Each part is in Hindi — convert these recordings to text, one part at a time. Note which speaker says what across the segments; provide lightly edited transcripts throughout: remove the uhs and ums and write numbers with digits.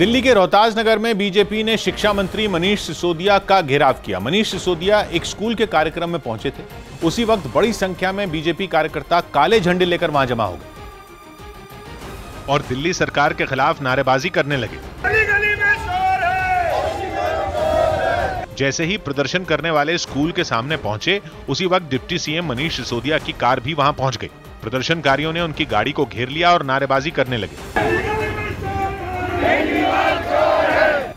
Speaker 1: दिल्ली के रोहतास नगर में बीजेपी ने शिक्षा मंत्री मनीष सिसोदिया का घेराव किया। मनीष सिसोदिया एक स्कूल के कार्यक्रम में पहुंचे थे। उसी वक्त बड़ी संख्या में बीजेपी कार्यकर्ता काले झंडे लेकर वहां जमा हो गए और दिल्ली सरकार के खिलाफ नारेबाजी करने लगे।
Speaker 2: गली में शोर है।
Speaker 1: जैसे ही प्रदर्शन करने वाले स्कूल के सामने पहुंचे, उसी वक्त डिप्टी सीएम मनीष सिसोदिया की कार भी वहां पहुंच गई। प्रदर्शनकारियों ने उनकी गाड़ी को घेर लिया और नारेबाजी करने लगे।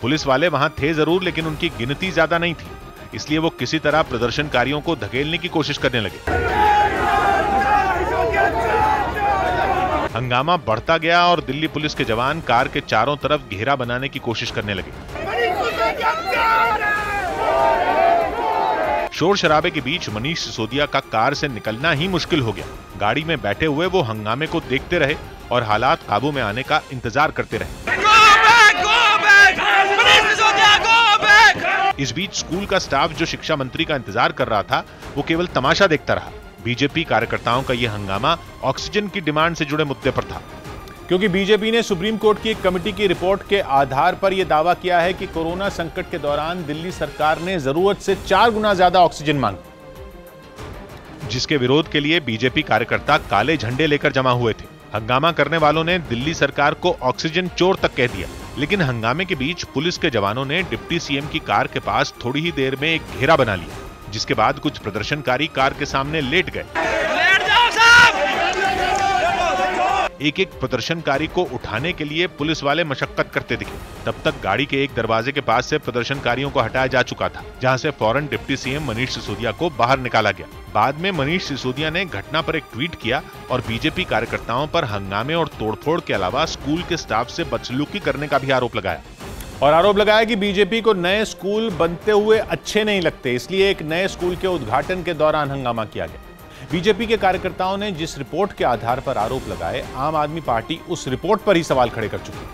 Speaker 1: पुलिस वाले वहां थे जरूर, लेकिन उनकी गिनती ज्यादा नहीं थी, इसलिए वो किसी तरह प्रदर्शनकारियों को धकेलने की कोशिश करने लगे। हंगामा बढ़ता गया और दिल्ली पुलिस के जवान कार के चारों तरफ घेरा बनाने की कोशिश करने लगे। शोर शराबे के बीच मनीष सिसोदिया का कार से निकलना ही मुश्किल हो गया। गाड़ी में बैठे हुए वो हंगामे को देखते रहे और हालात काबू में आने का इंतजार करते रहे। इस बीच स्कूल का स्टाफ जो शिक्षा मंत्री का इंतजार कर रहा था, वो केवल तमाशा देखता रहा। बीजेपी कार्यकर्ताओं का यह हंगामा ऑक्सीजन की डिमांड से जुड़े मुद्दे पर था, क्योंकि बीजेपी ने सुप्रीम कोर्ट की एक कमेटी की रिपोर्ट के आधार पर यह दावा किया है कि कोरोना संकट के दौरान दिल्ली सरकार ने जरूरत से 4 गुना ज्यादा ऑक्सीजन मांगी, जिसके विरोध के लिए बीजेपी कार्यकर्ता काले झंडे लेकर जमा हुए थे। हंगामा करने वालों ने दिल्ली सरकार को ऑक्सीजन चोर तक कह दिया, लेकिन हंगामे के बीच पुलिस के जवानों ने डिप्टी सीएम की कार के पास थोड़ी ही देर में एक घेरा बना लिया, जिसके बाद कुछ प्रदर्शनकारी कार के सामने लेट गए। एक एक प्रदर्शनकारी को उठाने के लिए पुलिस वाले मशक्कत करते दिखे। तब तक गाड़ी के एक दरवाजे के पास से प्रदर्शनकारियों को हटाया जा चुका था, जहां से फौरन डिप्टी सीएम मनीष सिसोदिया को बाहर निकाला गया। बाद में मनीष सिसोदिया ने घटना पर एक ट्वीट किया और बीजेपी कार्यकर्ताओं पर हंगामे और तोड़फोड़ के अलावा स्कूल के स्टाफ से बदसलूकी करने का भी आरोप लगाया। और आरोप लगाया कि बीजेपी को नए स्कूल बनते हुए अच्छे नहीं लगते, इसलिए एक नए स्कूल के उद्घाटन के दौरान हंगामा किया गया। बीजेपी के कार्यकर्ताओं ने जिस रिपोर्ट के आधार पर आरोप लगाए, आम आदमी पार्टी उस रिपोर्ट पर ही सवाल खड़े कर चुकी है।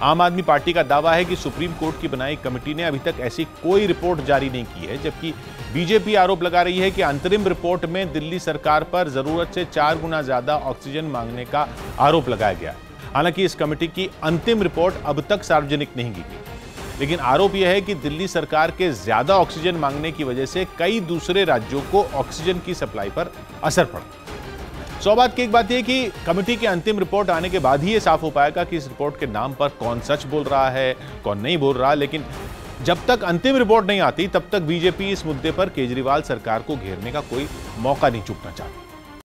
Speaker 1: आम आदमी पार्टी का दावा है कि सुप्रीम कोर्ट की बनाई कमेटी ने अभी तक ऐसी कोई रिपोर्ट जारी नहीं की है, जबकि बीजेपी आरोप लगा रही है कि अंतरिम रिपोर्ट में दिल्ली सरकार पर जरूरत से 4 गुना ज्यादा ऑक्सीजन मांगने का आरोप लगाया गया है। हालांकि इस कमेटी की अंतिम रिपोर्ट अब तक सार्वजनिक नहीं की गई, लेकिन आरोप यह है कि दिल्ली सरकार के ज्यादा ऑक्सीजन मांगने की वजह से कई दूसरे राज्यों को ऑक्सीजन की सप्लाई पर असर पड़ा। सौ बात की एक बात यह कि कमेटी की अंतिम रिपोर्ट आने के बाद ही यह साफ हो पाएगा कि इस रिपोर्ट के नाम पर कौन सच बोल रहा है, कौन नहीं बोल रहा। लेकिन जब तक अंतिम रिपोर्ट नहीं आती, तब तक बीजेपी इस मुद्दे पर केजरीवाल सरकार को घेरने का कोई मौका नहीं चूकना चाहती।